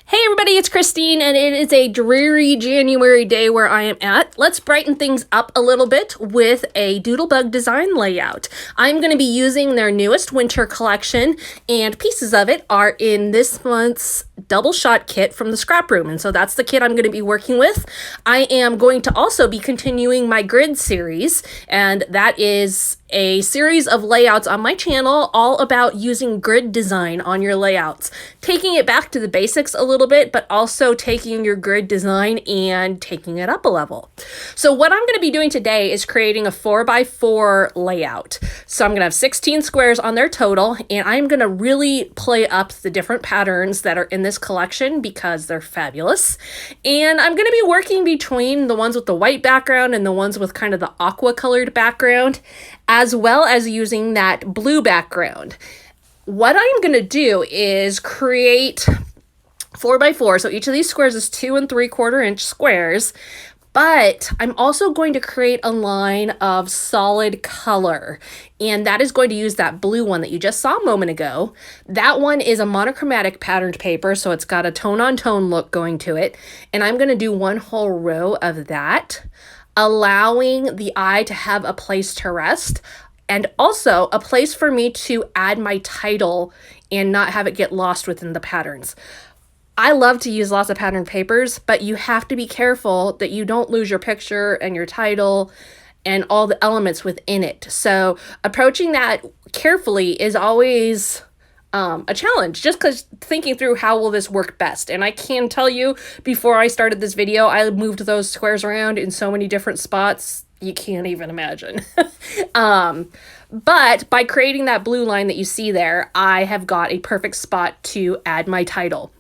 Hey everybody, it's Christine, and it is a dreary January day where I am at. Let's brighten things up a little bit with a Doodlebug design layout. I'm going to be using their newest winter collection, and pieces of it are in this month's DoubleShot kit from the ScrapRoom, and so that's the kit I'm going to be working with. I am going to also be continuing my grid series, and that is a series of layouts on my channel all about using grid design on your layouts. Taking it back to the basics a little bit, but also taking your grid design and taking it up a level. So what I'm going to be doing today is creating a 4x4 layout. So I'm going to have 16 squares on their total, and I'm going to really play up the different patterns that are in this collection because they're fabulous. And I'm going to be working between the ones with the white background and the ones with kind of the aqua colored background, as well as using that blue background. What I'm going to do is create 4x4. So each of these squares is 2 3/4 inch squares, but I'm also going to create a line of solid color, and that is going to use that blue one that you just saw a moment ago. That one is a monochromatic patterned paper, so it's got a tone-on-tone look going to it, and I'm going to do one whole row of that, allowing the eye to have a place to rest and also a place for me to add my title and not have it get lost within the patterns. I love to use lots of patterned papers, but you have to be careful that you don't lose your picture and your title and all the elements within it. So approaching that carefully is always a challenge, just because thinking through how will this work best. And I can tell you, before I started this video, I moved those squares around in so many different spots, you can't even imagine. But by creating that blue line that you see there, I have got a perfect spot to add my title.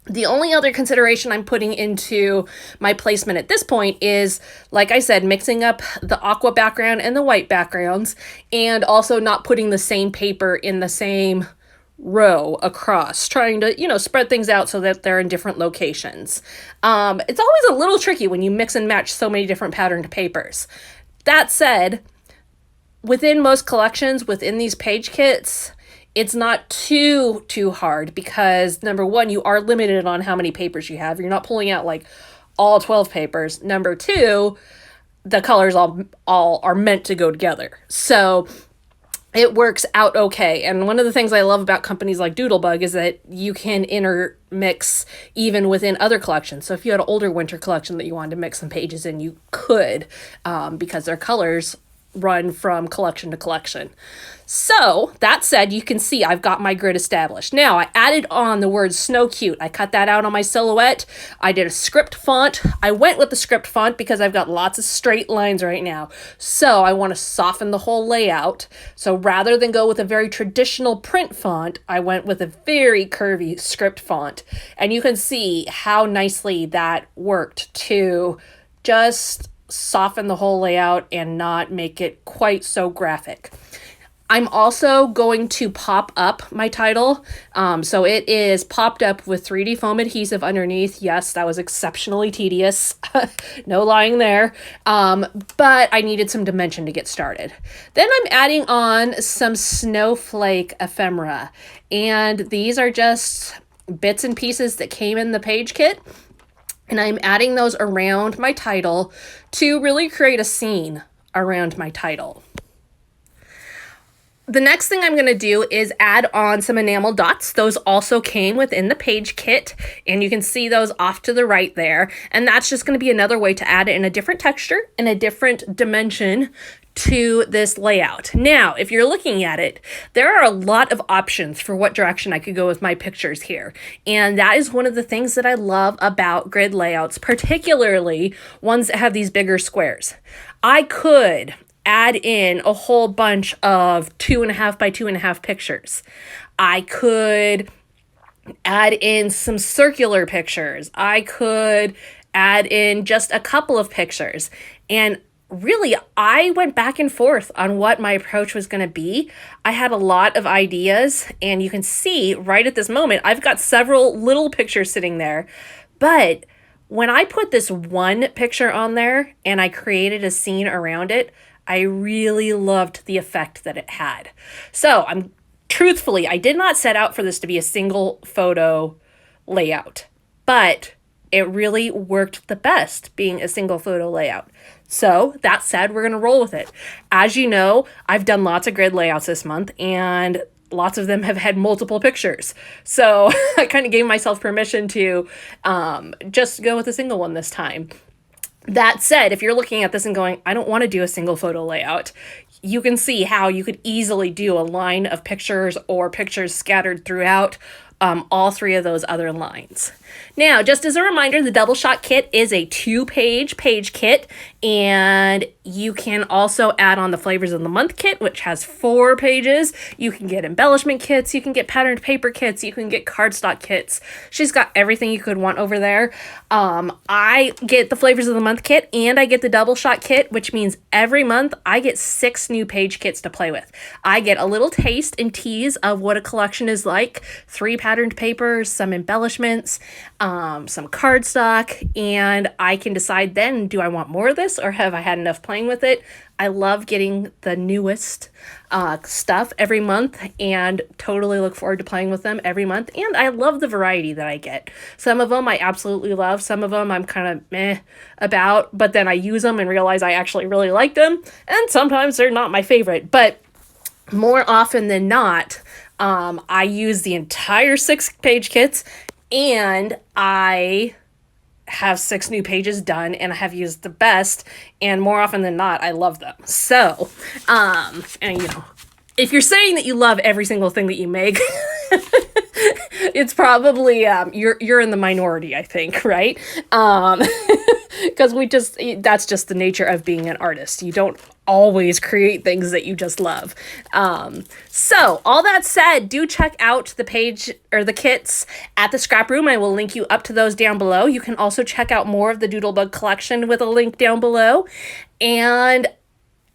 The only other consideration I'm putting into my placement at this point is, like I said, mixing up the aqua background and the white backgrounds, and also not putting the same paper in the same row across, trying to, spread things out so that they're in different locations. It's always a little tricky when you mix and match so many different patterned papers. That said, within most collections, within these page kits, it's not too hard because, number one, you are limited on how many papers you have. You're not pulling out like all 12 papers. Number two, the colors all are meant to go together. So it works out okay. And one of the things I love about companies like Doodlebug is that you can intermix even within other collections. So if you had an older winter collection that you wanted to mix some pages in, you could, because their colors run from collection to collection. So that said, you can see I've got my grid established. Now I added on the word Snow Cute. I cut that out on my silhouette. I did a script font. I went with the script font because I've got lots of straight lines right now. So I want to soften the whole layout. So rather than go with a very traditional print font, I went with a very curvy script font. And you can see how nicely that worked to just soften the whole layout and not make it quite so graphic. I'm also going to pop up my title. So it is popped up with 3D foam adhesive underneath. Yes, that was exceptionally tedious. No lying there. But I needed some dimension to get started. Then I'm adding on some snowflake ephemera. And these are just bits and pieces that came in the page kit. And I'm adding those around my title to really create a scene around my title. The next thing I'm going to do is add on some enamel dots. Those also came within the page kit, and you can see those off to the right there. And that's just going to be another way to add it in a different texture and a different dimension to this layout. Now, if you're looking at it, there are a lot of options for what direction I could go with my pictures here. And that is one of the things that I love about grid layouts, particularly ones that have these bigger squares. I could add in a whole bunch of 2.5 by 2.5 pictures. I could add in some circular pictures. I could add in just a couple of pictures. And really, I went back and forth on what my approach was going to be. I had a lot of ideas, and you can see right at this moment, I've got several little pictures sitting there. But when I put this one picture on there and I created a scene around it, I really loved the effect that it had. So truthfully, I did not set out for this to be a single photo layout. but it really worked the best being a single photo layout. So that said, we're going to roll with it. As you know, I've done lots of grid layouts this month, and lots of them have had multiple pictures. So I kind of gave myself permission to just go with a single one this time. That said, if you're looking at this and going, I don't want to do a single photo layout, you can see how you could easily do a line of pictures or pictures scattered throughout all three of those other lines. Now, just as a reminder, the DoubleShot kit is a 2-page kit, and you can also add on the Flavors of the Month kit, which has 4 pages. You can get embellishment kits, you can get patterned paper kits, you can get cardstock kits. She's got everything you could want over there. I get the Flavors of the Month kit, and I get the DoubleShot kit, which means every month I get 6 new page kits to play with. I get a little taste and tease of what a collection is like, 3 patterned papers, some embellishments, some cardstock, and I can decide then, do I want more of this or have I had enough playing with it? I love getting the newest stuff every month and totally look forward to playing with them every month. And I love the variety that I get. Some of them I absolutely love. Some of them I'm kind of meh about, but then I use them and realize I actually really like them. And sometimes they're not my favorite, but more often than not, I use the entire 6-page kits, and I have 6 new pages done, and I have used the best, and more often than not, I love them. So, and you know, if you're saying that you love every single thing that you make, it's probably, you're in the minority, I think, right? Because that's just the nature of being an artist. You don't always create things that you just love. So all that said, do check out the page or the kits at the ScrapRoom. I will link you up to those down below. You can also check out more of the Doodlebug collection with a link down below. And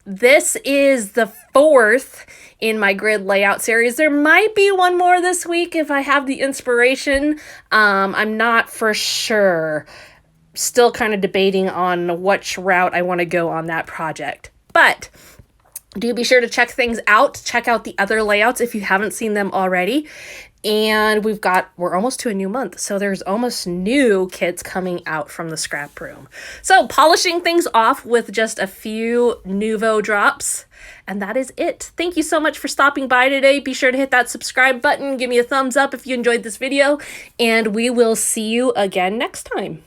this is the 4th in my grid layout series. There might be one more this week if I have the inspiration. I'm not for sure. Still kind of debating on which route I want to go on that project. But do be sure to check things out. Check out the other layouts if you haven't seen them already. And we're almost to a new month, so there's almost new kits coming out from the ScrapRoom. So polishing things off with just a few nouveau drops. And that is it. Thank you so much for stopping by today. Be sure to hit that subscribe button. Give me a thumbs up if you enjoyed this video. And we will see you again next time.